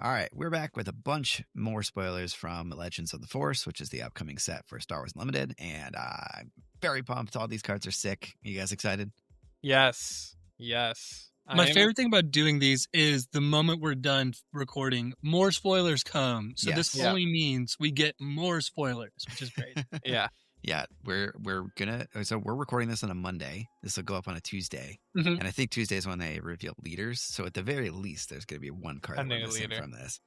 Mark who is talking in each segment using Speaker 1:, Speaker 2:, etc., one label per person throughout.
Speaker 1: All right, we're back with a bunch more spoilers from Legends of the Force, which is the upcoming set for Star Wars Unlimited, and I'm very pumped. All these cards are sick. You guys excited?
Speaker 2: Yes.
Speaker 3: My favorite thing about doing these is the moment we're done recording, more spoilers come. So this only means we get more spoilers, which is great.
Speaker 1: Yeah, we're recording this on a Monday. This will go up on a Tuesday, and I think Tuesday is when they reveal leaders. So at the very least, there's going to be one card that we're missing from this.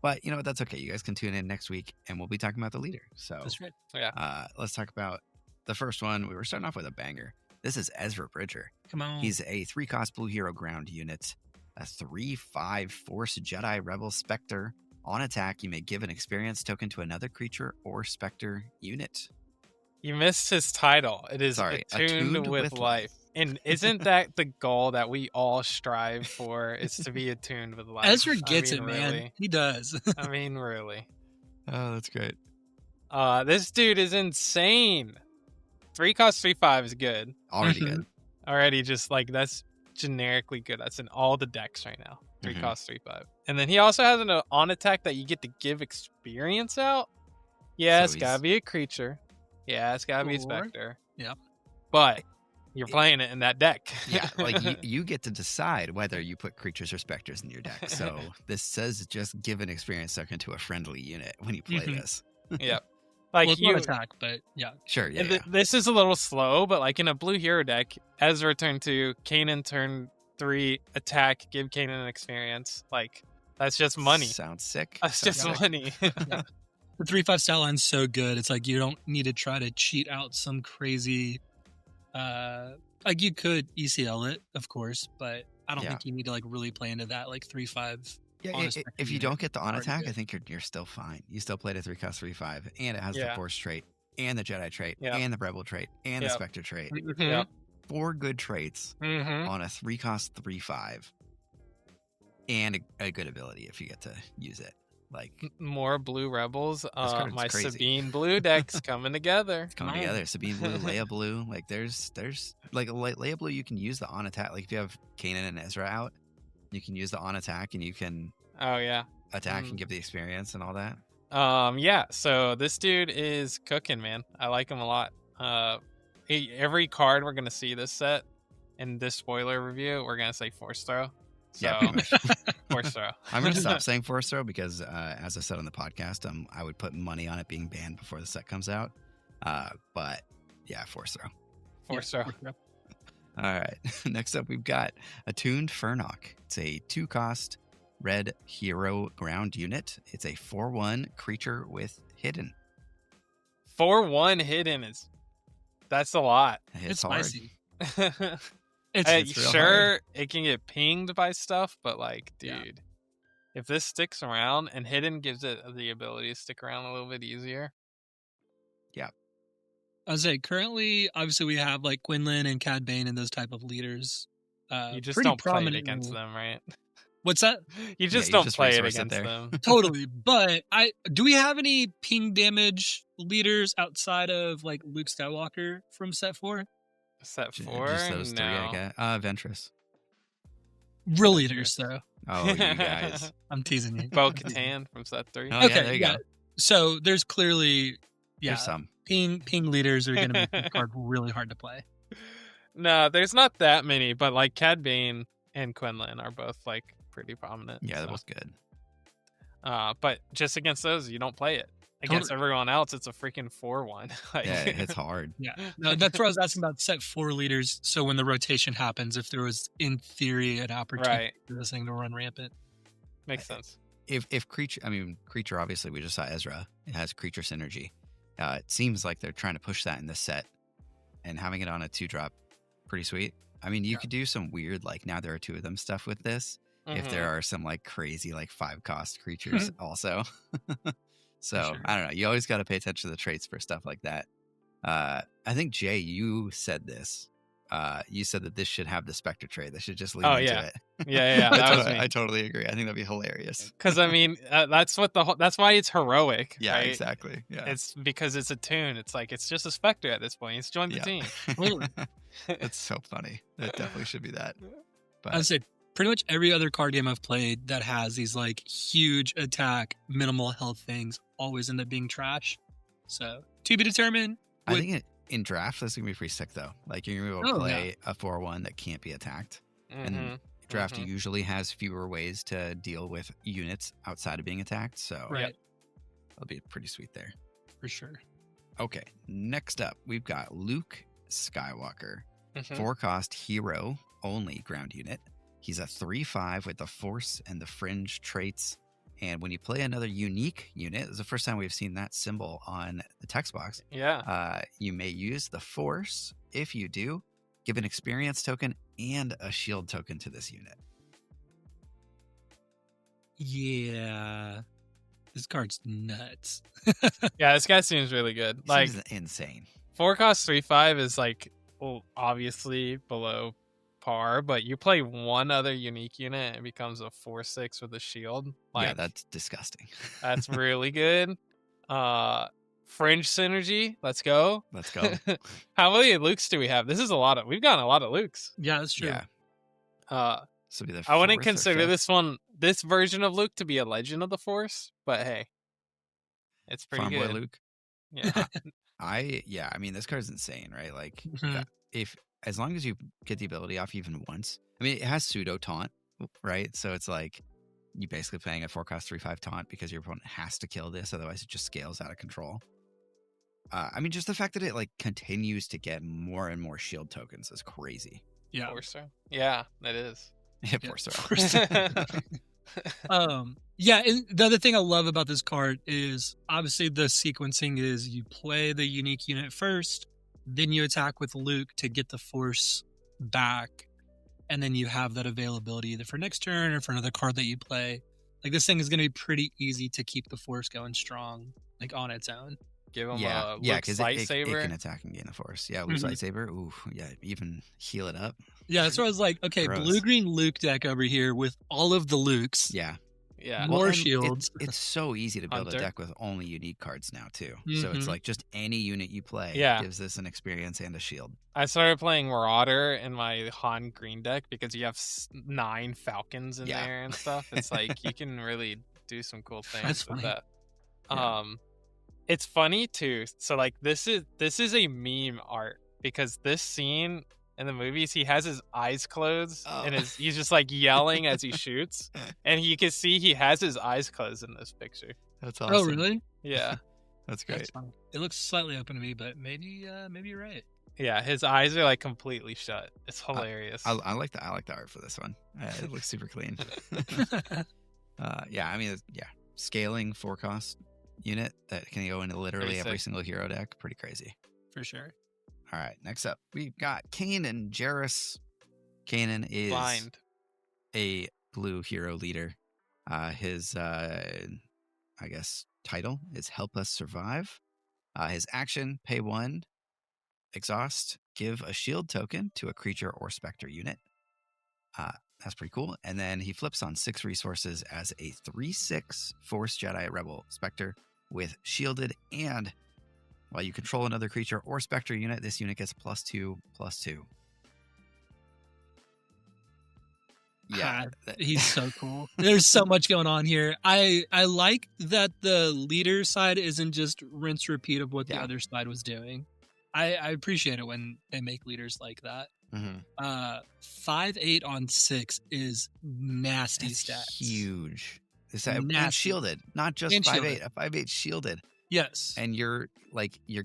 Speaker 1: But you know what? That's okay. You guys can tune in next week, and we'll be talking about the leader. So
Speaker 3: that's right.
Speaker 1: Let's talk about the first one. We were starting off with a banger. This is Ezra Bridger.
Speaker 3: Come on.
Speaker 1: He's a 3-cost blue hero ground unit, a 3/5 Force Jedi Rebel Spectre. On attack, you may give an experience token to another creature or Spectre unit.
Speaker 2: You missed his title. It is attuned with life. And isn't that the goal that we all strive for, is to be attuned with life?
Speaker 3: Ezra gets it, man.
Speaker 2: Really.
Speaker 3: He does.
Speaker 2: I mean, really.
Speaker 1: Oh, that's great.
Speaker 2: This dude is insane. 3 cost 3/5 is good.
Speaker 1: Already good.
Speaker 2: Already just like, that's generically good. That's in all the decks right now. 3 cost 3/5. And then he also has an on attack that you get to give experience out. Yeah, so it's gotta be a creature. Yeah, it's gotta be a Spectre.
Speaker 3: Yep.
Speaker 2: But you're playing it in that deck.
Speaker 1: Yeah, like you get to decide whether you put creatures or Spectres in your deck. So this says just give an experience token to a friendly unit when you play this.
Speaker 2: Yep. Like
Speaker 3: well, it's not attack, but yeah.
Speaker 1: Sure, yeah.
Speaker 2: This is a little slow, but like in a blue hero deck, Ezra turn 2, Kanan turn 3, attack, give Kanan an experience. Like, that's just money.
Speaker 1: Sounds sick.
Speaker 2: That's just money.
Speaker 3: Yeah. The 3/5 style line's so good. It's like you don't need to try to cheat out some crazy. Like you could ECL it, of course, but I don't think you need to like really play into that like 3/5.
Speaker 1: Yeah, if you don't get the on attack, I think you're still fine. You still played a 3-cost 3/5, and it has the Force trait, and the Jedi trait, and the Rebel trait, and the Spectre trait. 4 good traits on a 3-cost 3/5, and a good ability if you get to use it. Like
Speaker 2: more blue rebels. My crazy. Sabine blue deck's coming together.
Speaker 1: It's coming together. Sabine blue, Leia blue. Like there's like Leia blue. You can use the on attack. Like if you have Kanan and Ezra out, you can use the on attack, and you can attack and give the experience and all that.
Speaker 2: Yeah. So this dude is cooking, man. I like him a lot. Every card we're gonna see this set in this spoiler review, we're gonna say Force Throw. So, Force Throw.
Speaker 1: I'm going to stop saying Force Throw because, as I said on the podcast, I would put money on it being banned before the set comes out. But, yeah, Force Throw.
Speaker 2: Force Throw.
Speaker 1: All right. Next up, we've got Attuned Furnock. It's a 2-cost red hero ground unit. It's a 4/1 creature with hidden.
Speaker 2: 4/1 hidden that's a lot.
Speaker 1: It's hard.
Speaker 3: Spicy.
Speaker 2: It's sure hard. It can get pinged by stuff, but like, dude, if this sticks around and hidden gives it the ability to stick around a little bit easier.
Speaker 1: Yeah.
Speaker 3: I was say currently, obviously, we have like Quinlan and Cad Bane and those type of leaders.
Speaker 2: You just don't play it against them, right?
Speaker 3: What's that?
Speaker 2: You just don't play it against them.
Speaker 3: Totally. But do we have any ping damage leaders outside of like Luke Skywalker from set 4?
Speaker 2: Set 4?
Speaker 1: Just those 3, I guess. Ventress.
Speaker 3: Real leaders, though.
Speaker 1: Oh, you guys.
Speaker 3: I'm teasing you.
Speaker 2: Bo-Katan from set 3.
Speaker 1: Oh, okay, there you go.
Speaker 3: So there's clearly,
Speaker 1: there's some.
Speaker 3: Ping leaders are going to make the card really hard to play.
Speaker 2: No, there's not that many, but like Cad Bane and Quinlan are both like pretty prominent.
Speaker 1: Yeah, that was good.
Speaker 2: But just against those, you don't play it. Against everyone else, it's a freaking 4/1.
Speaker 1: Like, yeah, it's hard.
Speaker 3: Yeah, no, that's what I was asking about set 4 leaders. So when the rotation happens, if there was in theory an opportunity for this thing to run rampant,
Speaker 2: makes sense.
Speaker 1: If creature, obviously we just saw Ezra. It has creature synergy. It seems like they're trying to push that in this set, and having it on a 2-drop, pretty sweet. I mean, you could do some weird like now there are 2 of them stuff with this. If there are some like crazy like 5-cost creatures also. So, I don't know. You always got to pay attention to the traits for stuff like that. I think, Jay, you said this. You said that this should have the Spectre trait. They should just lean into it.
Speaker 2: Yeah. That was me.
Speaker 1: I totally agree. I think that'd be hilarious.
Speaker 2: Because, I mean, that's why it's heroic.
Speaker 1: Yeah,
Speaker 2: right?
Speaker 1: exactly. Yeah.
Speaker 2: It's because it's a tune. It's like, it's just a Spectre at this point. He's joined the team.
Speaker 1: It's so funny. It definitely should be that. But
Speaker 3: I would say pretty much every other card game I've played that has these like huge attack, minimal health things always end up being trash. So to be determined.
Speaker 1: I think in draft, this is going to be pretty sick, though. Like, you're going to be able to play a 4-1 that can't be attacked. And draft usually has fewer ways to deal with units outside of being attacked. So that'll be pretty sweet there.
Speaker 3: For sure.
Speaker 1: Okay, next up, we've got Luke Skywalker. 4-cost hero only ground unit. He's a 3/5 with the Force and the Fringe traits. And when you play another unique unit, it's the first time we've seen that symbol on the text box.
Speaker 2: Yeah.
Speaker 1: You may use the Force. If you do, give an experience token and a shield token to this unit.
Speaker 3: Yeah. This card's nuts.
Speaker 2: Yeah, this guy seems really good. Like,
Speaker 1: seems insane.
Speaker 2: 4-cost 3/5 is like, well, obviously below par, but you play one other unique unit, it becomes a 4/6 with a shield. Like,
Speaker 1: yeah, that's disgusting.
Speaker 2: That's really good. Fringe synergy, let's go.
Speaker 1: Let's go.
Speaker 2: How many Lukes do we have? This is a lot of. We've gotten a lot of Lukes.
Speaker 3: Yeah, that's true.
Speaker 1: Yeah. So be the
Speaker 2: I wouldn't consider this version of Luke to be a Legend of the Force, but hey, it's pretty
Speaker 1: Farm
Speaker 2: good.
Speaker 1: Boy Luke.
Speaker 2: Yeah.
Speaker 1: I mean, this card's insane, right? Like, if as long as you get the ability off even once, I mean, it has pseudo taunt, right? So it's like you basically playing a 4-cost 3/5 taunt because your opponent has to kill this, otherwise it just scales out of control. I mean, just the fact that it like continues to get more and more shield tokens is crazy.
Speaker 2: Yeah, Forcer. Yeah, it is.
Speaker 1: Yeah, Forcer.
Speaker 3: Yeah, and the other thing I love about this card is obviously the sequencing is you play the unique unit first, then you attack with Luke to get the Force back, and then you have that availability either for next turn or for another card that you play. Like, this thing is going to be pretty easy to keep the Force going strong, like on its own.
Speaker 2: Give him a Luke's lightsaber.
Speaker 1: It can attack and gain the Force. Yeah, Luke's lightsaber. Ooh, yeah, even heal it up.
Speaker 3: Yeah, that's why I was like, okay, blue-green Luke deck over here with all of the Lukes.
Speaker 1: Yeah.
Speaker 2: Yeah.
Speaker 3: More shields.
Speaker 1: It's so easy to build a deck with only unique cards now, too.
Speaker 3: Mm-hmm.
Speaker 1: So it's like just any unit you play gives this an experience and a shield.
Speaker 2: I started playing Marauder in my Han Green deck because you have 9 Falcons in there and stuff. It's like you can really do some cool things with that. Yeah. It's funny too. So like this is a meme art because this scene in the movies, he has his eyes closed and he's just like yelling as he shoots, and you can see he has his eyes closed in this picture.
Speaker 1: That's awesome.
Speaker 3: Oh, really?
Speaker 2: Yeah,
Speaker 1: that's great.
Speaker 3: That's it looks slightly open to me, but maybe you're right.
Speaker 2: Yeah, his eyes are like completely shut. It's hilarious.
Speaker 1: I like the art for this one. It looks super clean. Yeah, I mean, scaling 4-cost unit that can go into literally every single hero deck. Pretty crazy.
Speaker 3: For sure.
Speaker 1: All right, next up, we've got Kanan Jarrus. Kanan is
Speaker 2: blind.
Speaker 1: A blue hero leader. His, I guess, title is Help Us Survive. His action, pay 1, exhaust, give a shield token to a creature or Spectre unit. That's pretty cool. And then he flips on 6 resources as a 3/6 Force Jedi Rebel Spectre with shielded, and while you control another creature or Spectre unit, this unit gets +2/+2. Yeah.
Speaker 3: He's so cool. There's so much going on here. I like that the leader side isn't just rinse repeat of what the other side was doing. I appreciate it when they make leaders like that. 5/8 on 6 is nasty stats.
Speaker 1: Huge. And shielded, not just 5/8. A 5/8 shielded.
Speaker 3: Yes.
Speaker 1: And you're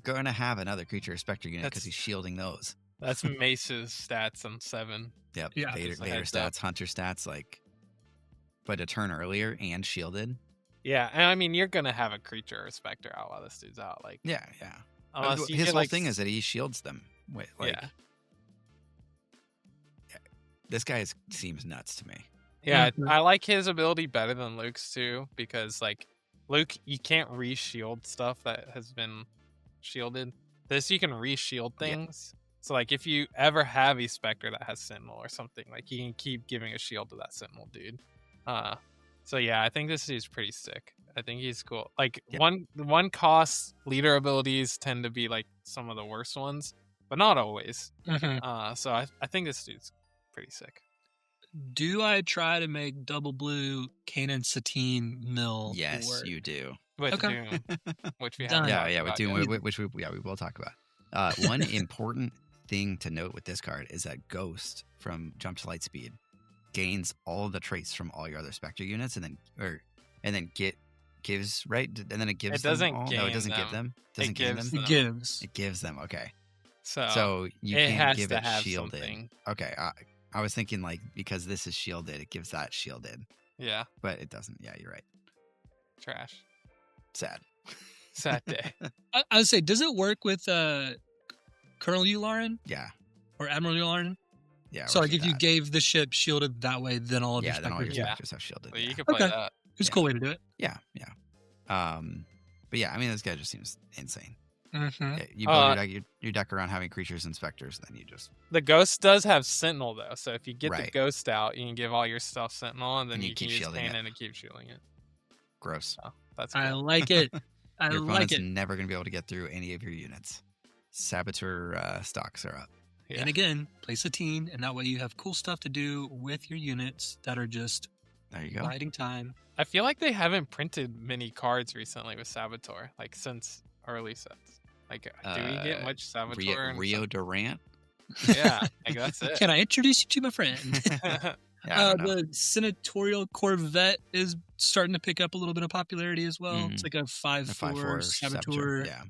Speaker 1: going to have another creature or Spectre unit because he's shielding those.
Speaker 2: That's Mace's stats on 7.
Speaker 1: Yep. Yeah. Vader stats, Hunter stats, but a turn earlier and shielded.
Speaker 2: Yeah, and I mean, you're going to have a creature or Spectre out while this dude's out.
Speaker 1: Yeah.
Speaker 2: His
Speaker 1: whole thing is that he shields them. This guy seems nuts to me.
Speaker 2: Yeah, I like his ability better than Luke's too, because Luke, you can't re-shield stuff that has been shielded. This, you can re-shield things. So if you ever have a Spectre that has Sentinel or something, you can keep giving a shield to that Sentinel dude. So yeah, I think this dude's pretty sick. I think he's cool. One cost leader abilities tend to be some of the worst ones, but not always. So I think this dude's pretty sick.
Speaker 3: do I try to make double blue Kanan Satine mill
Speaker 1: Yes,
Speaker 3: work?
Speaker 1: you do.
Speaker 2: With
Speaker 3: Okay.
Speaker 2: Doom, which we
Speaker 3: Done.
Speaker 2: haven't
Speaker 1: Yeah,
Speaker 2: talked
Speaker 1: yeah, with
Speaker 2: about
Speaker 1: Doom,
Speaker 2: yet.
Speaker 1: which we will talk about. One important thing to note with this card is that Ghost from Jump to Lightspeed gains all the traits from all your other Spectre units, and then gives right, and then it gives
Speaker 2: It doesn't
Speaker 1: them all.
Speaker 2: gain
Speaker 1: No, it doesn't give
Speaker 2: them.
Speaker 1: them. Doesn't gain them.
Speaker 2: gives
Speaker 3: It
Speaker 2: them.
Speaker 3: gives.
Speaker 1: It gives them. Okay,
Speaker 2: So
Speaker 1: so you
Speaker 2: it
Speaker 1: can't
Speaker 2: has
Speaker 1: give
Speaker 2: to
Speaker 1: it
Speaker 2: have
Speaker 1: shielded.
Speaker 2: something.
Speaker 1: Okay, I was thinking like because this is shielded, it gives that shielded,
Speaker 2: Yeah,
Speaker 1: but it doesn't. Yeah, you're right.
Speaker 2: trash.
Speaker 1: Sad.
Speaker 2: Sad day.
Speaker 3: I would say, does it work with Colonel Yularen
Speaker 1: Yeah,
Speaker 3: or Admiral Yularen?
Speaker 1: yeah.
Speaker 3: So, like,
Speaker 1: works
Speaker 3: if
Speaker 1: with
Speaker 3: you
Speaker 1: that.
Speaker 3: gave the ship shielded that way, then all of your
Speaker 1: yeah, then all your
Speaker 3: Spectres.
Speaker 2: Yeah.
Speaker 1: Spectres have shielded.
Speaker 2: Well, you
Speaker 1: yeah.
Speaker 2: can play
Speaker 3: Okay.
Speaker 2: that.
Speaker 3: It's a
Speaker 1: Yeah.
Speaker 3: cool way to do it.
Speaker 1: Yeah, yeah. But yeah, I mean, this guy just seems insane.
Speaker 3: Mm-hmm.
Speaker 1: Yeah, you build your deck around having creatures and specters, then you just
Speaker 2: The ghost does have Sentinel though, so if you get the
Speaker 1: Right.
Speaker 2: ghost out, you can give all your stuff Sentinel, and then
Speaker 1: And you
Speaker 2: you can
Speaker 1: keep
Speaker 2: use
Speaker 1: shielding it.
Speaker 2: Kanan to keep shielding it.
Speaker 1: gross.
Speaker 2: So that's
Speaker 3: I
Speaker 2: cool.
Speaker 3: like it. I
Speaker 1: Your
Speaker 3: like
Speaker 1: opponent's
Speaker 3: it.
Speaker 1: never going to be able to get through any of your units. Saboteur stocks are up.
Speaker 2: Yeah.
Speaker 3: And again, play Satine, and that way you have cool stuff to do with your units that are just
Speaker 1: There you go.
Speaker 3: biding time.
Speaker 2: I feel like they haven't printed many cards recently with Saboteur, like since early sets. Like, do we get much Saboteur?
Speaker 1: Rio Durant.
Speaker 2: Yeah, like that's it.
Speaker 3: Can I introduce you to my friend?
Speaker 1: Yeah, I don't know.
Speaker 3: The Senatorial Corvette is starting to pick up a little bit of popularity as well. It's like a 5/4
Speaker 1: The 5/4
Speaker 3: Saboteur.
Speaker 1: Yeah,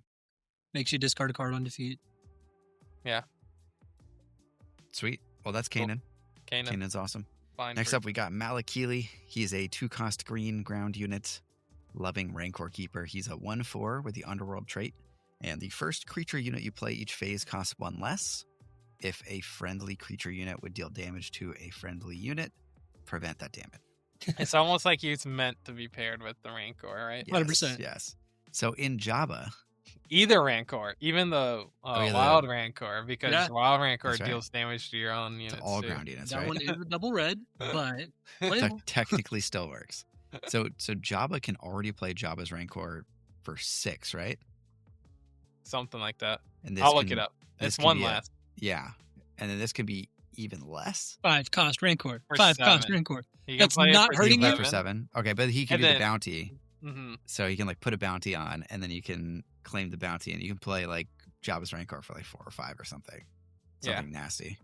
Speaker 3: Makes you discard a card on defeat.
Speaker 1: sweet. Well, that's
Speaker 2: Cool.
Speaker 1: Kanan.
Speaker 2: Kanan.
Speaker 1: Kanan's awesome.
Speaker 2: Fine
Speaker 1: Next
Speaker 2: for-
Speaker 1: up, we got Maliki. He's a 2-cost green ground unit. Loving Rancor Keeper. He's a 1/4 with the Underworld trait. And the first creature unit you play each phase costs 1 less. If a friendly creature unit would deal damage to a friendly unit, prevent that damage.
Speaker 2: It's almost like it's meant to be paired with the Rancor, right?
Speaker 1: Yes,
Speaker 3: 100%.
Speaker 1: Yes. So in Jabba,
Speaker 2: Either Rancor, even the
Speaker 1: yeah,
Speaker 2: Wild Rancor, because
Speaker 3: Yeah.
Speaker 2: Wild Rancor
Speaker 1: That's right.
Speaker 2: deals damage to your own units.
Speaker 1: to all
Speaker 2: too.
Speaker 1: ground units,
Speaker 3: that
Speaker 1: right?
Speaker 3: one is a double red, but playable.
Speaker 1: Technically still works. So Jabba can already play Jabba's Rancor for 6, right?
Speaker 2: Something like that.
Speaker 1: And this
Speaker 2: I'll look
Speaker 1: can-
Speaker 2: it up.
Speaker 1: this
Speaker 2: It's
Speaker 1: can
Speaker 2: one
Speaker 1: be a-
Speaker 2: less.
Speaker 1: Yeah. And then this could be even less.
Speaker 3: 5 cost Rancor.
Speaker 2: Or
Speaker 3: 5 cost
Speaker 2: 7.
Speaker 3: Rancor.
Speaker 2: You can
Speaker 3: That's
Speaker 2: play it
Speaker 3: not
Speaker 2: for
Speaker 3: hurting you?
Speaker 1: For 7. Okay, but he can
Speaker 2: And
Speaker 1: do the
Speaker 2: then-
Speaker 1: bounty.
Speaker 2: Mm-hmm.
Speaker 1: So you can like put a bounty on, and then you can claim the bounty, and you can play like Jabba's Rancor for like 4 or 5 or something.
Speaker 2: Yeah.
Speaker 1: Something nasty.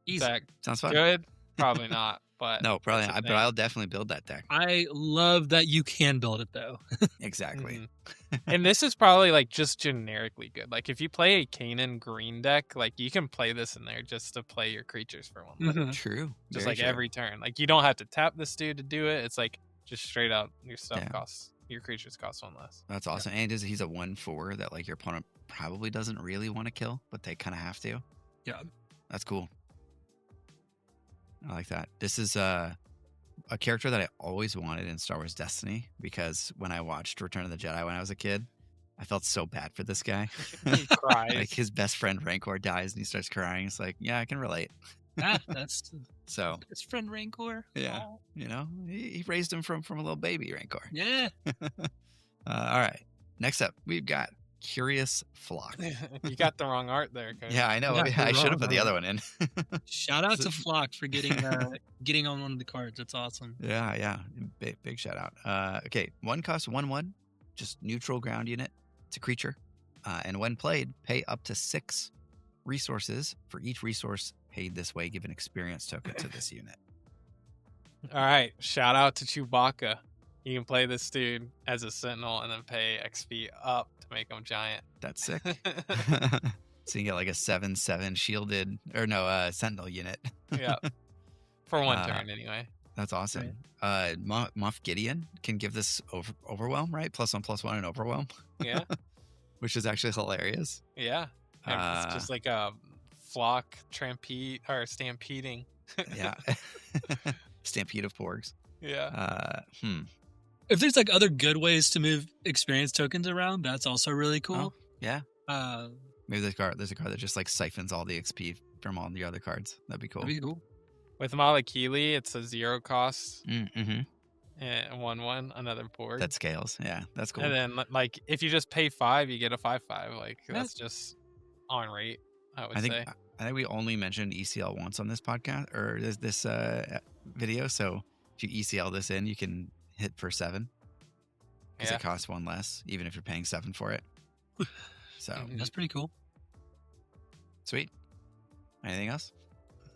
Speaker 3: Easy.
Speaker 2: That
Speaker 1: Sounds fun.
Speaker 2: good? Probably not. But
Speaker 1: No, probably
Speaker 2: that's a
Speaker 1: not. But
Speaker 2: thing.
Speaker 1: I'll definitely build that deck.
Speaker 3: I love that you can build it though.
Speaker 1: Exactly.
Speaker 2: Mhm. And this is probably like just generically good. Like if you play a Kanan green deck, like you can play this in there just to play your creatures for 1 minute.
Speaker 3: Mhm.
Speaker 1: True.
Speaker 2: Just
Speaker 1: Very
Speaker 2: like
Speaker 1: true.
Speaker 2: every turn. Like you don't have to tap this dude to do it. It's like just straight up your stuff
Speaker 1: Yeah.
Speaker 2: costs, your creatures cost 1 less.
Speaker 1: That's awesome. And he's a 1/4 that like your opponent probably doesn't really want to kill, but they kind of have to.
Speaker 3: Yeah.
Speaker 1: That's cool. I like that. This is a character that I always wanted in Star Wars Destiny, because when I watched Return of the Jedi when I was a kid, I felt so bad for this guy.
Speaker 2: He cries.
Speaker 1: Like his best friend Rancor dies and he starts crying. It's like, yeah, I can relate.
Speaker 3: That's
Speaker 1: So
Speaker 3: his friend Rancor.
Speaker 1: yeah,
Speaker 3: Aw.
Speaker 1: you know, he raised him from a little baby Rancor.
Speaker 3: Yeah.
Speaker 1: All right. Next up, we've got Curious Flock.
Speaker 2: You got the wrong art there, Cody.
Speaker 1: Yeah, I know.
Speaker 3: Yeah,
Speaker 1: I should
Speaker 3: wrong
Speaker 1: have put the
Speaker 3: one.
Speaker 1: other one in.
Speaker 3: Shout out
Speaker 1: So-
Speaker 3: to Flock for getting getting on one of the cards. That's awesome.
Speaker 1: Yeah. Big shout out. Okay, 1 cost 1/1, just neutral ground unit. It's a creature. And when played, pay up to 6 resources. For each resource paid this way, give an experience token to this unit.
Speaker 2: All right. Shout out to Chewbacca. You can play this dude as a Sentinel and then pay XP up to make him giant.
Speaker 1: That's sick. So you get like a 7/7 shielded, or no, Sentinel unit.
Speaker 2: Yeah. For 1
Speaker 1: Uh,
Speaker 2: turn, anyway.
Speaker 1: That's awesome. Moff Gideon can give this overwhelm, right? +1/+1 and overwhelm,
Speaker 2: Yeah.
Speaker 1: which is actually hilarious.
Speaker 2: Yeah. And
Speaker 1: Uh,
Speaker 2: it's just like a flock stampeding.
Speaker 1: Yeah. Stampede of porgs.
Speaker 2: Yeah.
Speaker 3: If there's like other good ways to move experience tokens around, that's also really cool.
Speaker 1: Oh, yeah. Maybe there's a card that just like siphons all the XP from all the other cards. That'd be cool.
Speaker 3: That'd be cool.
Speaker 2: With Maliki, it's a 0 cost
Speaker 1: Mm-hmm.
Speaker 2: and 1/1, another board.
Speaker 1: That scales. Yeah, that's cool.
Speaker 2: And then like if you just pay 5, you get a 5/5. Like
Speaker 3: Yeah.
Speaker 2: that's just on rate. I think
Speaker 1: we only mentioned ECL once on this podcast or this video. So if you ECL this in, you can hit for 7 because it costs 1 less, even if you're paying 7 for it. So
Speaker 3: that's pretty cool.
Speaker 1: Sweet. Anything else?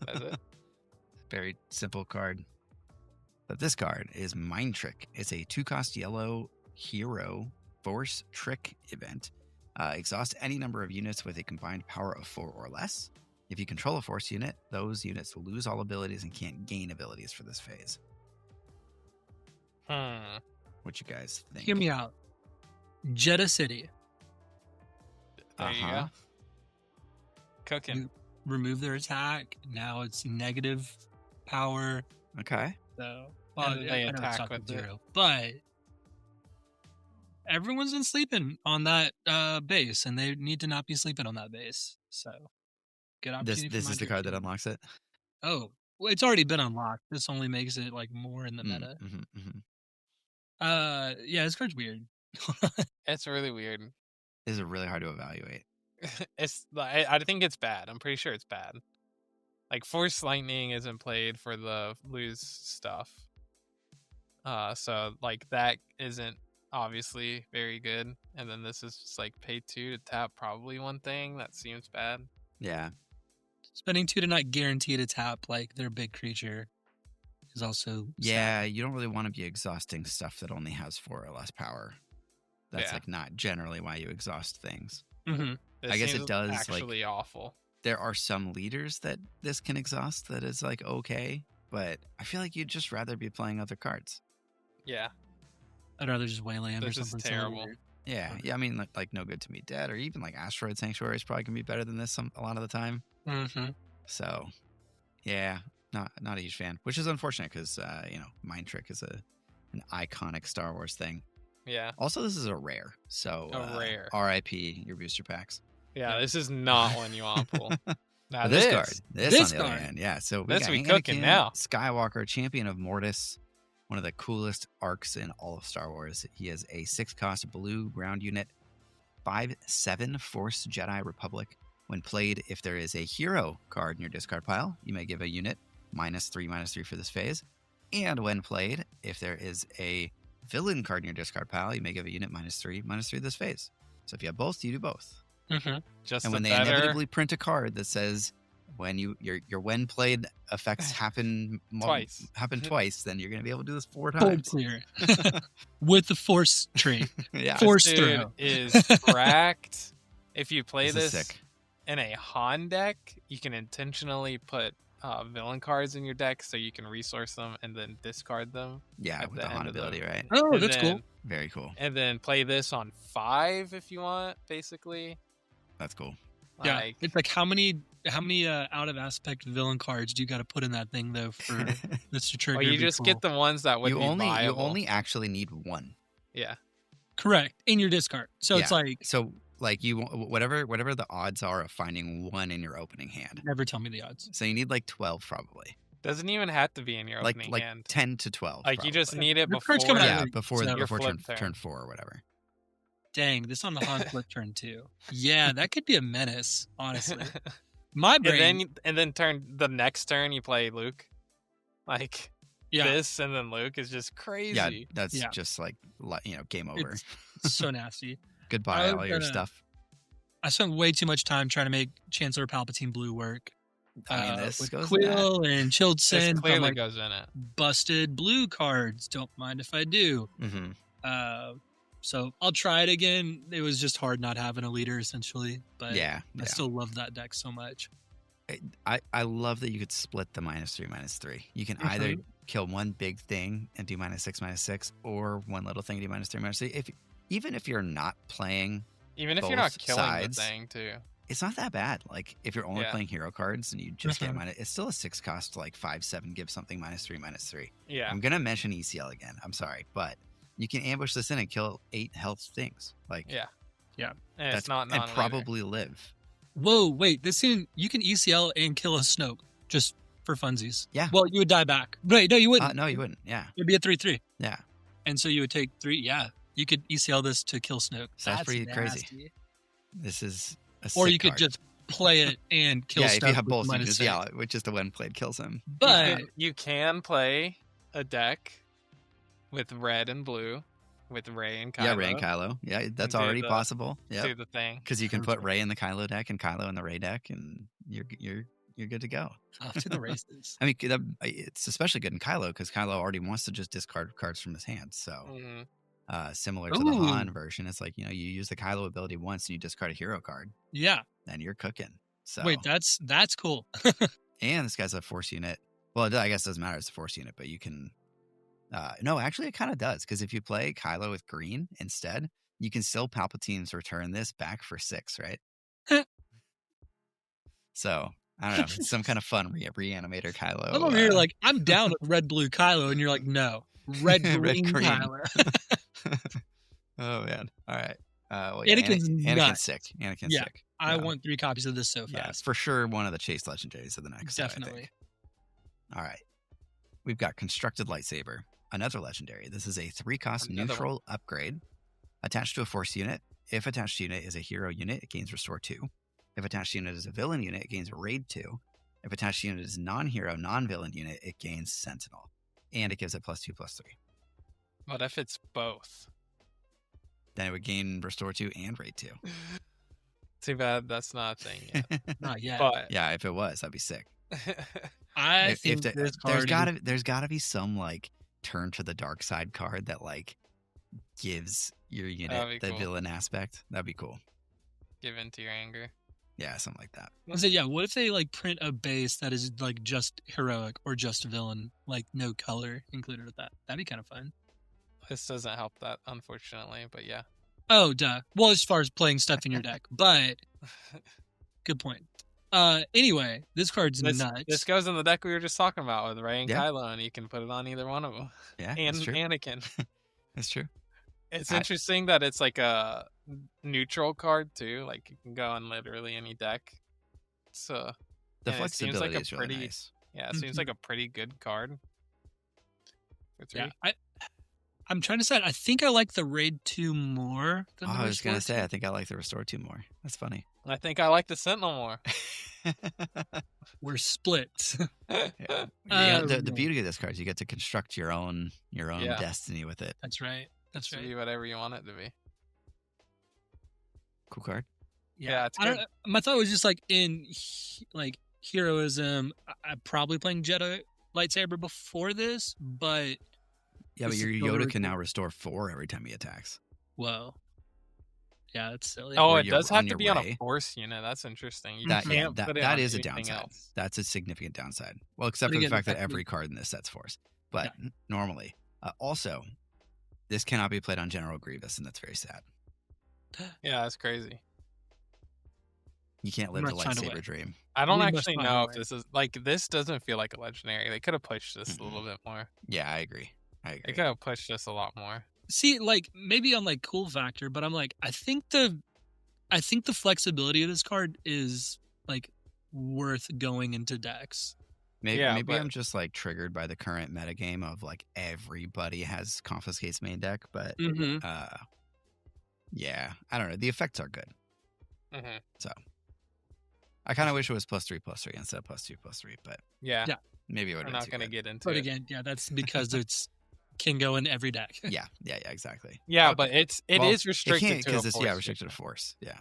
Speaker 2: That's it.
Speaker 1: Very simple card. But this card is Mind Trick. It's a 2-cost yellow hero force trick event. Exhaust any number of units with a combined power of 4 or less. If you control a force unit, those units will lose all abilities and can't gain abilities for this phase. What you guys think?
Speaker 3: Hear me out. Jeddah City.
Speaker 2: There you go. Cookin.
Speaker 3: Remove their attack. Now it's negative power.
Speaker 1: Okay.
Speaker 3: So,
Speaker 2: they attack with 0.
Speaker 3: But everyone's been sleeping on that base, and they need to not be sleeping on that base. So, good opportunity.
Speaker 1: This is the card that unlocks it?
Speaker 3: Oh, well, it's already been unlocked. This only makes it like more in the meta. Yeah, this card's weird.
Speaker 2: It's really weird.
Speaker 1: This is really hard to evaluate.
Speaker 2: I think it's bad. I'm pretty sure it's bad. Like Force Lightning isn't played for the lose stuff. So like that isn't obviously very good. And then this is just like pay 2 to tap probably one thing. That seems bad.
Speaker 1: Yeah.
Speaker 3: Spending 2 to not guarantee to tap like their big creature is also
Speaker 1: sad. You don't really want to be exhausting stuff that only has 4 or less power. That's like not generally why you exhaust things. I guess it does
Speaker 2: actually awful.
Speaker 1: There are some leaders that this can exhaust that is like okay, but I feel like you'd just rather be playing other cards.
Speaker 2: Yeah.
Speaker 3: I'd rather just Wayland or something.
Speaker 2: This is terrible.
Speaker 1: Yeah. I mean, like No Good to Me Dead, or even like Asteroid Sanctuary is probably gonna be better than this a lot of the time. So, yeah, not a huge fan, which is unfortunate because Mind Trick is an iconic Star Wars thing.
Speaker 2: Yeah.
Speaker 1: Also, this is a rare, so
Speaker 2: rare.
Speaker 1: RIP your booster packs.
Speaker 2: Yeah, this is not one you want to pull. Now
Speaker 1: this card, this on the
Speaker 2: card.
Speaker 1: other hand, yeah. So
Speaker 2: we cooking now.
Speaker 1: Skywalker, Champion of Mortis, one of the coolest arcs in all of Star Wars. He is a 6-cost blue ground unit, 5/7 Force Jedi Republic. When played, if there is a hero card in your discard pile, you may give a unit -3/-3 for this phase. And when played, if there is a villain card in your discard pile, you may give a unit -3/-3 this phase. So if you have both, you do both.
Speaker 2: Just
Speaker 1: and when they inevitably print a card that says when your when played effects happen twice, then you're going to be able to do this 4 times.
Speaker 3: Clear. With the Force trait.
Speaker 1: Yeah.
Speaker 3: Force
Speaker 2: throw is cracked. If you play this in a Han deck, you can intentionally put villain cards in your deck so you can resource them and then discard them.
Speaker 1: Yeah, with the Han ability, right?
Speaker 3: Oh, that's cool.
Speaker 1: Very cool.
Speaker 2: And then play this on 5 if you want, basically.
Speaker 1: That's cool.
Speaker 3: Yeah, it's like how many out of aspect villain cards do you got to put in that thing though for this to trigger?
Speaker 2: Or you just get the ones that would be viable.
Speaker 1: You only actually need 1.
Speaker 2: Yeah.
Speaker 3: Correct. In your discard. So it's like
Speaker 1: you whatever the odds are of finding 1 in your opening hand.
Speaker 3: Never tell me the odds.
Speaker 1: So you need like 12 probably.
Speaker 2: Doesn't even have to be in your opening hand.
Speaker 1: Like 10 to 12.
Speaker 2: Like
Speaker 1: probably.
Speaker 2: You just need it before.
Speaker 1: Before turn 4 or whatever.
Speaker 3: Dang, this on the Han flip turn 2. Yeah, that could be a menace, honestly. My brain.
Speaker 2: And then the next turn you play Luke. Like this and then Luke is just crazy.
Speaker 1: Yeah, that's just like game over.
Speaker 3: It's so nasty.
Speaker 1: Goodbye all your stuff.
Speaker 3: I spent way too much time trying to make Chancellor Palpatine blue work.
Speaker 1: I mean, this
Speaker 3: with
Speaker 1: goes
Speaker 3: Quill and Chilled Sin.
Speaker 2: This clearly goes in it.
Speaker 3: Busted blue cards. Don't mind if I do. So I'll try it again. It was just hard not having a leader, essentially. But I still love that deck so much.
Speaker 1: I love that you could split the -3/-3. You can either kill one big thing and do -6/-6, or one little thing and do -3/-3. Even if you're not playing,
Speaker 2: even if you're not killing the thing too,
Speaker 1: it's not that bad. Like if you're only playing hero cards and you just get it's still a 6-cost like 5/7 give something -3/-3.
Speaker 2: Yeah,
Speaker 1: I'm gonna mention ECL again. I'm sorry, but you can ambush this in and kill 8 health things. Like
Speaker 2: and it's not
Speaker 1: and probably live.
Speaker 3: Whoa, wait! This thing you can ECL and kill a Snoke just for funsies.
Speaker 1: Yeah.
Speaker 3: Well, you would die back. Right? No, you wouldn't.
Speaker 1: No, you wouldn't. Yeah.
Speaker 3: It'd be a 3/3.
Speaker 1: Yeah.
Speaker 3: And so you would take 3. Yeah. You could ECL this to kill Snoke.
Speaker 1: So that's pretty crazy. This is a
Speaker 3: or you could
Speaker 1: card.
Speaker 3: just play it and kill
Speaker 1: Yeah,
Speaker 3: stuff.
Speaker 1: if you have
Speaker 3: with
Speaker 1: both, you
Speaker 3: minus
Speaker 1: just,
Speaker 3: 6.
Speaker 1: yeah, which is the one played kills him.
Speaker 3: But
Speaker 2: you can play a deck with red and blue, with Rey and Kylo.
Speaker 1: Yeah, Rey and Kylo. Yeah, that's already possible. Yeah,
Speaker 2: do the thing
Speaker 1: because you can put Rey in the Kylo deck and Kylo in the Rey deck, and you're good to go.
Speaker 3: Off to the races.
Speaker 1: I mean, it's especially good in Kylo because Kylo already wants to just discard cards from his hand. So, similar to the Han version, it's like, you use the Kylo ability once and you discard a hero card.
Speaker 3: Yeah,
Speaker 1: and you're cooking. So
Speaker 3: wait, that's cool.
Speaker 1: And this guy's a Force unit. Well, I guess it doesn't matter. It's a Force unit, but you can. No, actually, it kind of does because if you play Kylo with green instead, you can still Palpatine's return this back for 6, right? So I don't know, some kind of fun reanimator Kylo.
Speaker 3: I'm over here like, I'm down with red blue Kylo, and you're like, no, red green Kylo.
Speaker 1: Oh man! All right. Well,
Speaker 3: Anakin's
Speaker 1: sick. Anakin's sick.
Speaker 3: I want 3 copies of this so fast.
Speaker 1: Yeah, for sure. One of the chase legendaries of the next.
Speaker 3: Definitely.
Speaker 1: All right. We've got Constructed Lightsaber, another legendary. This is a 3-cost neutral upgrade attached to a Force unit. If attached unit is a hero unit, it gains Restore 2. If attached unit is a villain unit, it gains Raid 2. If attached unit is non-hero, non-villain unit, it gains Sentinel. And it gives it +2/+3.
Speaker 2: What if it's both?
Speaker 1: Then it would gain Restore 2 and Raid 2.
Speaker 2: Too bad that's not a thing yet.
Speaker 3: Not yet.
Speaker 2: But
Speaker 1: yeah, if it was, that'd be sick.
Speaker 3: I think
Speaker 1: there's gotta be some like turn to the dark side card that like gives your unit the villain aspect. That'd be cool.
Speaker 2: Give in to your anger.
Speaker 1: Yeah, something like that.
Speaker 3: So yeah, what if they like print a base that is like just heroic or just villain, like no color included with that? That'd be kind of fun.
Speaker 2: This doesn't help that, unfortunately, but yeah.
Speaker 3: Oh, duh. Well, as far as playing stuff in your deck, but good point. Anyway, this card's nuts.
Speaker 2: This goes in the deck we were just talking about with Rey and Kylo, and you can put it on either one of them.
Speaker 1: Yeah,
Speaker 2: and Anakin.
Speaker 1: That's true.
Speaker 2: It's interesting that it's like a neutral card too. Like you can go on literally any deck. So
Speaker 1: the flexibility is really nice.
Speaker 2: Yeah, it seems like a pretty good card. For 3.
Speaker 3: Yeah, I'm trying to decide. I think I like the Raid 2 more than the
Speaker 1: I was going to say, I think I like the Restore 2 more. That's funny.
Speaker 2: I think I like the Sentinel more.
Speaker 3: We're split.
Speaker 1: The beauty of this card is you get to construct your own destiny with it.
Speaker 3: That's right. That's right.
Speaker 2: Be whatever you want it to be.
Speaker 1: Cool card.
Speaker 2: Yeah, it's good.
Speaker 3: My thought was just like in like heroism. I'm probably playing Jedi lightsaber before this, but
Speaker 1: yeah, but your Yoda can now restore 4 every time he attacks.
Speaker 3: Whoa. Yeah, that's silly.
Speaker 2: Oh, it does have to be on a Force unit. That's interesting. You can't put it
Speaker 1: that
Speaker 2: on
Speaker 1: is a downside.
Speaker 2: Else.
Speaker 1: That's a significant downside. Well, except for the fact that every card in this set's Force. But normally. Also, this cannot be played on General Grievous, and that's very sad.
Speaker 2: Yeah, that's crazy.
Speaker 1: You can't live the lightsaber dream.
Speaker 2: I don't actually know if this is like this doesn't feel like a legendary. They could have pushed this a little bit more.
Speaker 1: Yeah, I agree.
Speaker 2: They could have pushed this a lot more.
Speaker 3: See, like maybe on like cool factor, but I'm like, I think the flexibility of this card is like worth going into decks.
Speaker 1: Maybe I'm just like triggered by the current metagame of like everybody has Confiscate's main deck, but yeah, I don't know. The effects are good. So I kind of wish it was +3/+3 instead of +2/+3, but
Speaker 2: yeah,
Speaker 1: maybe it would.
Speaker 2: We're not going to get into it.
Speaker 3: But again, yeah, that's because it's can go in every deck.
Speaker 1: yeah, exactly.
Speaker 2: Yeah, but it is restricted
Speaker 1: because it's restricted to Force. Yeah,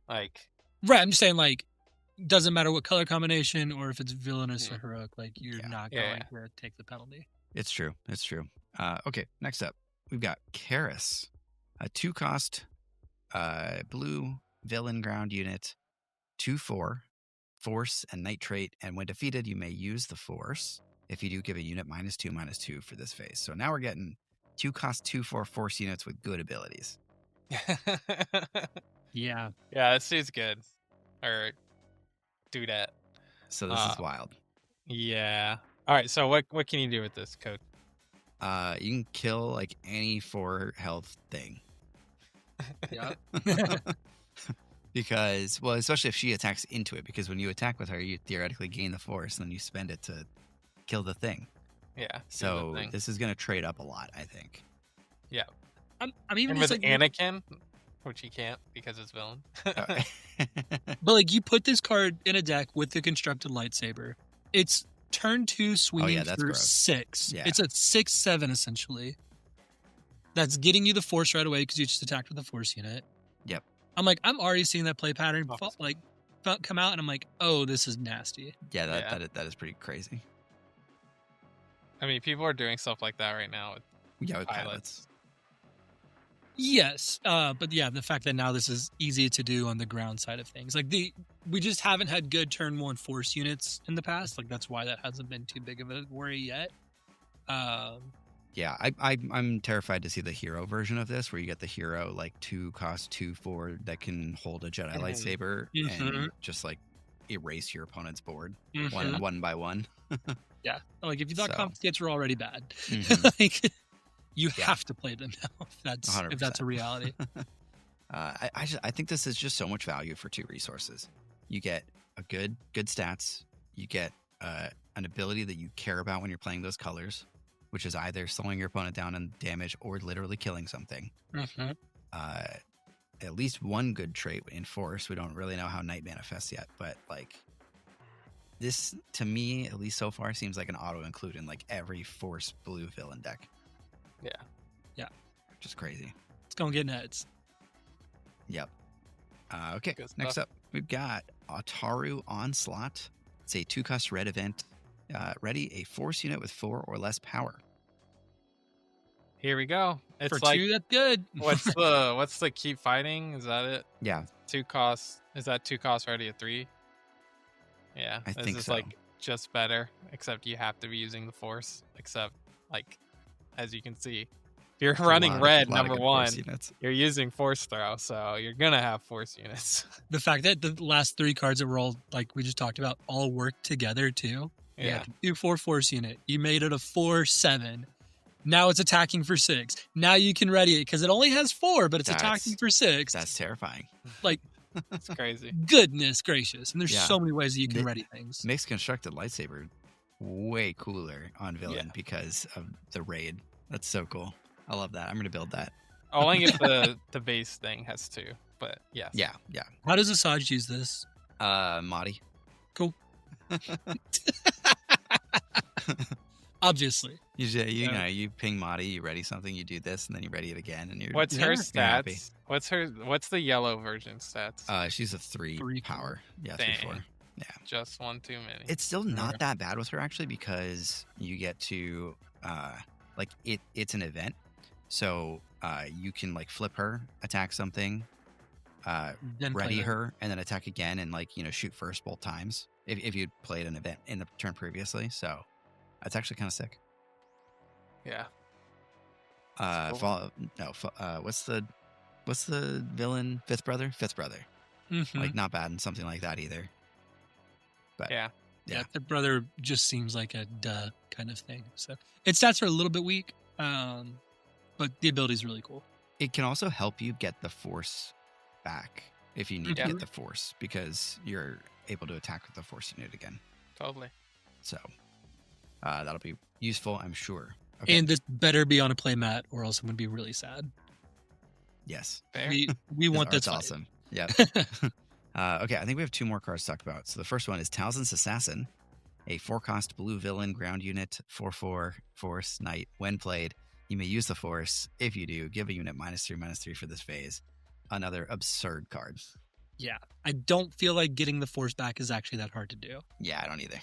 Speaker 2: like
Speaker 3: right. I'm just saying, like, doesn't matter what color combination or if it's villainous or heroic, like you're not going to take the penalty.
Speaker 1: It's true. Okay, next up we've got Caris, a 2-cost blue villain ground unit, 2/4 Force and Nitrate, and when defeated, you may use the Force. If you do, give a unit -2/-2 for this phase. So now we're getting 2-cost 2/4 Force units with good abilities.
Speaker 3: Yeah,
Speaker 2: this dude's good. Or do that.
Speaker 1: So this is wild.
Speaker 2: Yeah. All right. So what can you do with this code?
Speaker 1: You can kill like any 4 health thing.
Speaker 3: Yeah.
Speaker 1: Because, well, especially if she attacks into it, because when you attack with her, you theoretically gain the Force, and then you spend it to kill the thing.
Speaker 2: Yeah.
Speaker 1: So this is going to trade up a lot, I think.
Speaker 2: Yeah.
Speaker 3: I'm even
Speaker 2: with Anakin. which he can't because it's villain.
Speaker 3: But like you put this card in a deck with the constructed lightsaber. It's turn 2 swinging for
Speaker 1: gross.
Speaker 3: 6.
Speaker 1: Yeah.
Speaker 3: It's a 6/7 essentially. That's getting you the force right away because you just attacked with a force unit.
Speaker 1: Yep.
Speaker 3: I'm already seeing that play pattern come out, and I'm like, oh, this is nasty.
Speaker 1: Yeah, that is pretty crazy.
Speaker 2: I mean, people are doing stuff like that right now with
Speaker 1: pilots.
Speaker 3: Yes, but yeah, the fact that now this is easy to do on the ground side of things, like we just haven't had good turn 1 force units in the past. Like that's why that hasn't been too big of a worry yet.
Speaker 1: Yeah, I'm terrified to see the hero version of this, where you get the hero like 2 cost 2/4 that can hold a Jedi lightsaber and just like erase your opponent's board one by one.
Speaker 3: Yeah, like if you thought confiscates were already bad, like you have to play them now. If that's a reality.
Speaker 1: I think this is just so much value for 2 resources. You get a good stats. You get an ability that you care about when you're playing those colors, which is either slowing your opponent down in damage or literally killing something. At least one good trait in Force. We don't really know how Night manifests yet, but like this, to me, at least so far, seems like an auto-include in like every Force blue villain deck.
Speaker 3: Yeah.
Speaker 1: Just crazy.
Speaker 3: It's going to get nuts.
Speaker 1: Yep. Okay, next up, we've got Ataru Onslaught. It's a 2-cost red event. Ready, a Force unit with 4 or less power.
Speaker 2: Here we go. It's
Speaker 3: for
Speaker 2: like
Speaker 3: 2, that's good.
Speaker 2: what's the keep fighting? Is that it?
Speaker 1: Yeah.
Speaker 2: 2 costs. Is that 2 costs ready at 3? Yeah,
Speaker 1: I think
Speaker 2: is
Speaker 1: so.
Speaker 2: Like just better, except you have to be using the Force. Except like, as you can see, if you're running red, number 1, you're using Force throw, so you're gonna have Force units.
Speaker 3: The fact that the last 3 cards that were all like we just talked about all work together too.
Speaker 2: Yeah.
Speaker 3: 2/4 Force unit. You made it a 4/7. Now it's attacking for 6. Now you can ready it because it only has 4, but it's attacking for 6.
Speaker 1: That's terrifying.
Speaker 3: Like,
Speaker 2: it's crazy.
Speaker 3: Goodness gracious. And there's so many ways that you can ready things.
Speaker 1: Makes constructed lightsaber way cooler on villain because of the raid. That's so cool. I love that. I'm going to build that.
Speaker 2: Only if the base thing has 2, but yes.
Speaker 1: Yeah.
Speaker 3: How does Asajj use this?
Speaker 1: Madi.
Speaker 3: Cool. Obviously.
Speaker 1: You ping Madi, you ready something, you do this, and then you ready it again, and you're
Speaker 2: What's her
Speaker 1: happy.
Speaker 2: stats? What's the yellow version stats?
Speaker 1: She's a 3 power. Yeah, 3/4. Yeah.
Speaker 2: Just one too many.
Speaker 1: It's still not that bad with her actually, because you get to like it's an event. So you can like flip her, attack something, ready her, and then attack again and like, shoot first both times if you'd played an event in the turn previously. So that's actually kind of sick.
Speaker 2: Yeah.
Speaker 1: Cool. What's the villain? Fifth brother. Like not bad in something like that either. But
Speaker 2: yeah,
Speaker 3: the brother just seems like a duh kind of thing. So its stats are a little bit weak, but the ability is really cool.
Speaker 1: It can also help you get the Force back if you need to get the Force, because you're able to attack with the Force unit again.
Speaker 2: Totally.
Speaker 1: So that'll be useful, I'm sure. Okay.
Speaker 3: And this better be on a play mat, or else I'm going to be really sad.
Speaker 1: Yes.
Speaker 2: Fair.
Speaker 3: We want this.
Speaker 1: That's awesome. Yeah. Okay, I think we have 2 more cards to talk about. So the first one is Talzins Assassin, a 4-cost blue villain ground unit, 4/4 Force Knight. When played, you may use the Force. If you do, give a unit -3/-3 for this phase. Another absurd card.
Speaker 3: Yeah, I don't feel like getting the Force back is actually that hard to do.
Speaker 1: Yeah, I don't either.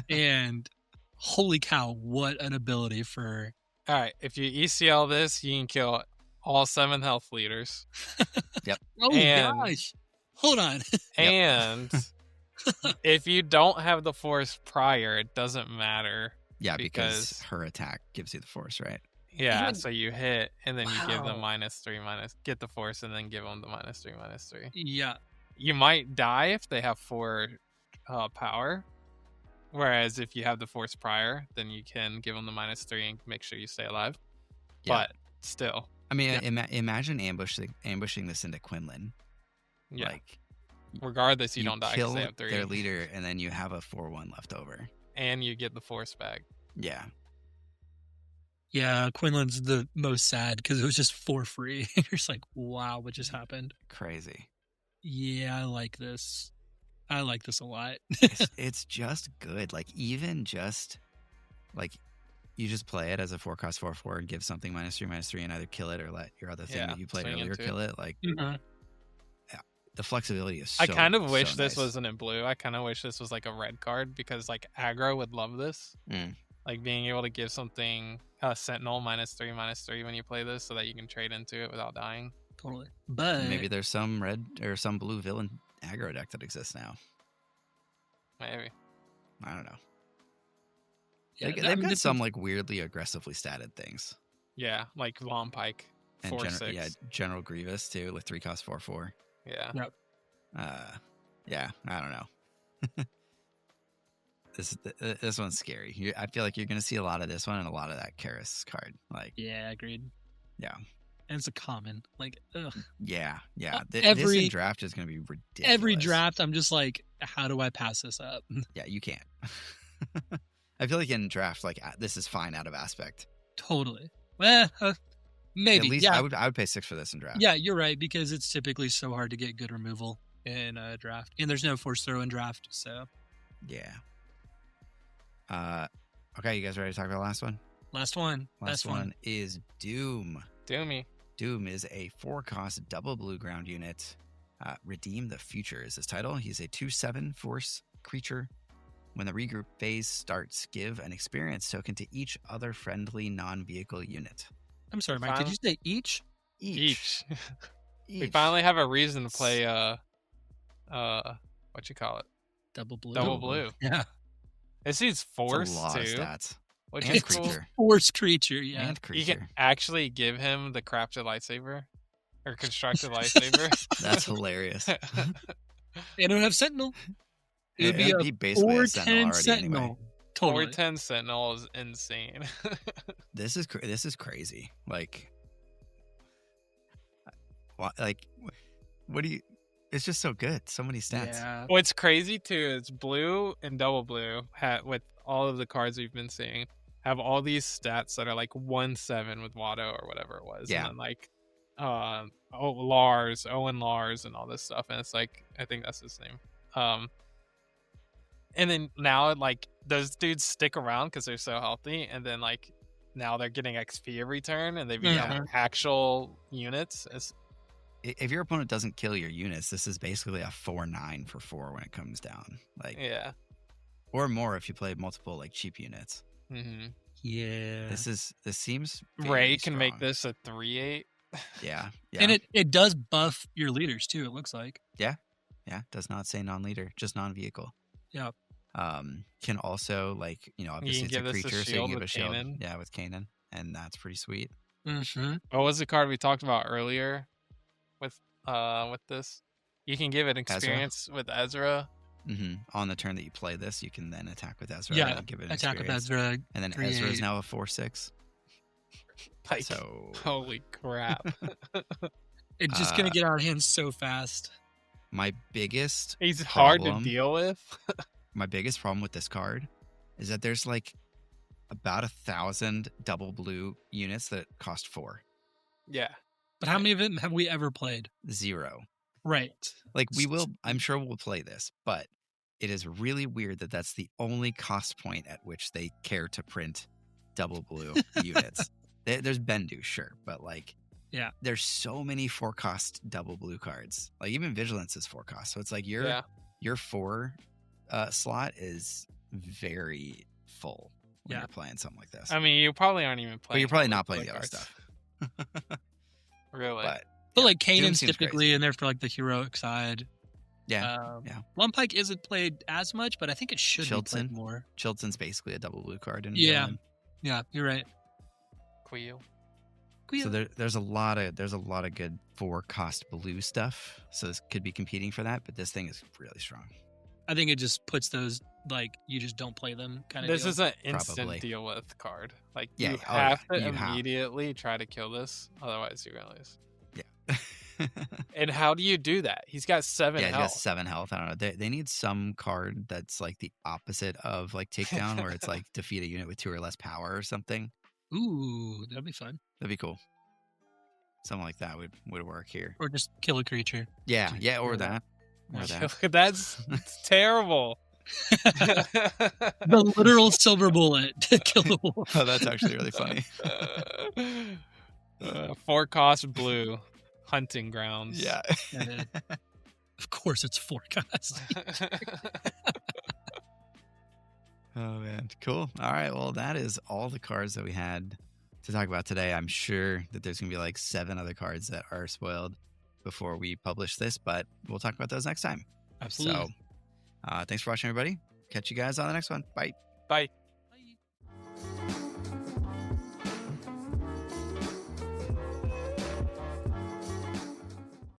Speaker 3: And holy cow, what an ability for...
Speaker 2: All right, if you ECL this, you can kill all 7 health leaders.
Speaker 1: Yep.
Speaker 3: Oh gosh. Hold on.
Speaker 2: And if you don't have the Force prior, it doesn't matter.
Speaker 1: Yeah, because her attack gives you the Force, right?
Speaker 2: Yeah, so you hit, and then you give them -3/-, get the Force, and then give them the -3/-3.
Speaker 3: Yeah.
Speaker 2: You might die if they have 4 power. Whereas if you have the Force prior, then you can give them the -3 and make sure you stay alive.
Speaker 1: Yeah.
Speaker 2: But still.
Speaker 1: I mean, imagine ambushing this into Quinlan.
Speaker 2: Yeah.
Speaker 1: Like,
Speaker 2: regardless, you don't die because they have 3.
Speaker 1: Their leader, and then you have a 4/1 left over.
Speaker 2: And you get the Force back.
Speaker 1: Yeah.
Speaker 3: Yeah, Quinlan's the most sad because it was just for free. You're just like, wow, what just happened?
Speaker 1: Crazy.
Speaker 3: Yeah, I like this. I like this a lot.
Speaker 1: It's just good. Like, even just like you just play it as a 4-cost 4/4 and give something -3/-3 and either kill it or let your other thing that you played earlier kill it. Like, yeah, the flexibility is so
Speaker 2: I kind of wish
Speaker 1: so
Speaker 2: this
Speaker 1: nice.
Speaker 2: wasn't in blue. I kind of wish this was like a red card because like aggro would love this. Like being able to give something Sentinel -3/-3 when you play this so that you can trade into it without dying.
Speaker 3: Totally. But
Speaker 1: maybe there's some red or some blue villain aggro deck that exists now.
Speaker 2: Maybe.
Speaker 1: I don't know.
Speaker 3: yeah,
Speaker 1: They've got some like weirdly aggressively statted things.
Speaker 2: Yeah, like Long Pike.
Speaker 1: And
Speaker 2: 4/6.
Speaker 1: General Grievous too with 3-cost 4/4.
Speaker 2: Yeah.
Speaker 3: Yep.
Speaker 1: Yeah, I don't know. This one's scary. I feel like you're going to see a lot of this one and a lot of that Caris card. Like,
Speaker 3: yeah, agreed.
Speaker 1: Yeah.
Speaker 3: And it's a common. Like, ugh.
Speaker 1: Yeah. This
Speaker 3: Every
Speaker 1: in draft is going to be ridiculous.
Speaker 3: Every draft, I'm just like, how do I pass this up?
Speaker 1: Yeah, you can't. I feel like in draft, like this is fine out of aspect.
Speaker 3: Totally. Well, maybe.
Speaker 1: At least
Speaker 3: yeah.
Speaker 1: I would pay 6 for this in draft.
Speaker 3: Yeah, you're right because it's typically so hard to get good removal in a draft, and there's no force throw in draft. So.
Speaker 1: Yeah. Okay, you guys ready to talk about the last one?
Speaker 3: Last one.
Speaker 1: Last one is Doom.
Speaker 2: Doomy.
Speaker 1: Doom is a 4-cost double blue ground unit. Redeem the Future is his title. He's a 2/7 force creature. When the regroup phase starts, give an experience token to each other friendly non-vehicle unit.
Speaker 3: I'm sorry, Mike. Did you say each?
Speaker 2: Each. We finally have a reason to play what you call it?
Speaker 3: Double blue.
Speaker 2: Double blue.
Speaker 3: Yeah.
Speaker 2: This is force
Speaker 1: a lot
Speaker 2: too.
Speaker 1: Of stats.
Speaker 2: Which
Speaker 1: and
Speaker 2: is
Speaker 1: creature.
Speaker 2: Cool.
Speaker 3: Force creature, yeah.
Speaker 1: And creature.
Speaker 2: You can actually give him the crafted lightsaber or constructed lightsaber.
Speaker 1: That's hilarious.
Speaker 3: They don't have Sentinel.
Speaker 1: It would be basically a Sentinel already
Speaker 3: Sentinel.
Speaker 1: anyway.
Speaker 3: Totally.
Speaker 2: 410 Sentinel is insane.
Speaker 1: This is crazy. Like, what do you? It's just so good. So many stats.
Speaker 3: Yeah.
Speaker 2: What's crazy too is blue and double blue with all of the cards we've been seeing have all these stats that are like 1/7 with Watto or whatever it was.
Speaker 1: Yeah.
Speaker 2: And then like Lars, Owen Lars and all this stuff. And it's like I think that's his name. And then now like those dudes stick around because they're so healthy, and then like now they're getting XP every turn and they become actual units.
Speaker 1: If your opponent doesn't kill your units, this is basically a 4/9 for 4 when it comes down. Like,
Speaker 2: yeah,
Speaker 1: or more if you play multiple like cheap units.
Speaker 2: Mm-hmm.
Speaker 3: Yeah.
Speaker 1: This seems
Speaker 2: Ray
Speaker 1: strong.
Speaker 2: can make this a 3/8.
Speaker 1: Yeah.
Speaker 3: And it does buff your leaders too, it looks like.
Speaker 1: Yeah. Does not say non-leader, just non-vehicle.
Speaker 3: Yeah.
Speaker 1: Can also like, obviously it's a creature, so you can give a shield.
Speaker 2: Kanan.
Speaker 1: Yeah, with Kanan, and that's pretty sweet.
Speaker 3: Mm-hmm.
Speaker 2: What was the card we talked about earlier with this? You can give it experience with Ezra.
Speaker 1: Mm-hmm. On the turn that you play this, you can then attack with Ezra.
Speaker 3: Yeah,
Speaker 1: and give it an
Speaker 3: attack with
Speaker 1: experience.
Speaker 3: Ezra.
Speaker 1: And then
Speaker 3: 3/8.
Speaker 1: Ezra is now a 4/6.
Speaker 2: Like,
Speaker 1: so
Speaker 2: holy crap!
Speaker 3: It's just gonna get out of hand so fast.
Speaker 1: My biggest
Speaker 2: He's hard to
Speaker 1: problem-
Speaker 2: deal with.
Speaker 1: My biggest problem with this card is that there's like about 1,000 double blue units that cost 4.
Speaker 2: Yeah.
Speaker 3: But how many of them have we ever played?
Speaker 1: 0.
Speaker 3: Right.
Speaker 1: Like I'm sure we'll play this, but it is really weird that that's the only cost point at which they care to print double blue units. There's Bendu, sure, but like,
Speaker 3: yeah,
Speaker 1: there's so many 4-cost double blue cards. Like even Vigilance is 4-cost, so it's like your 4 slot is very full when you're playing something like this.
Speaker 2: I mean, you probably aren't even playing.
Speaker 1: But you're probably not playing the other stuff.
Speaker 2: Really?
Speaker 3: But like Kanan's typically in there for like the heroic side.
Speaker 1: Yeah.
Speaker 3: Long Pike isn't played as much, but I think it should be played more.
Speaker 1: Chilton's basically a double blue card.
Speaker 3: Yeah, you're right.
Speaker 2: Queel.
Speaker 1: So there's a lot of good 4-cost blue stuff. So this could be competing for that, but this thing is really strong.
Speaker 3: I think it just puts those like you just don't play them kind of.
Speaker 2: This
Speaker 3: deal.
Speaker 2: is an instant deal with card. Like
Speaker 1: you
Speaker 2: have to immediately try to kill this, otherwise you're gonna lose.
Speaker 1: Yeah.
Speaker 2: And how do you do that? He's got 7 health.
Speaker 1: Yeah, he has 7 health. I don't know. They need some card that's like the opposite of like takedown, where it's like defeat a unit with 2 or less power or something.
Speaker 3: Ooh, that'd be fun.
Speaker 1: That'd be cool. Something like that would work here.
Speaker 3: Or just kill a creature.
Speaker 1: Yeah, or that.
Speaker 2: That's terrible.
Speaker 3: The literal silver bullet to kill the wolf.
Speaker 1: Oh, that's actually really funny.
Speaker 2: 4-cost blue hunting grounds.
Speaker 1: Yeah.
Speaker 3: Of course it's 4-cost.
Speaker 1: Oh, man. Cool. All right. Well, that is all the cards that we had to talk about today. I'm sure that there's going to be like 7 other cards that are spoiled before we publish this, but we'll talk about those next time.
Speaker 3: Absolutely.
Speaker 1: So thanks for watching, everybody. Catch you guys on the next one. Bye.
Speaker 2: Bye.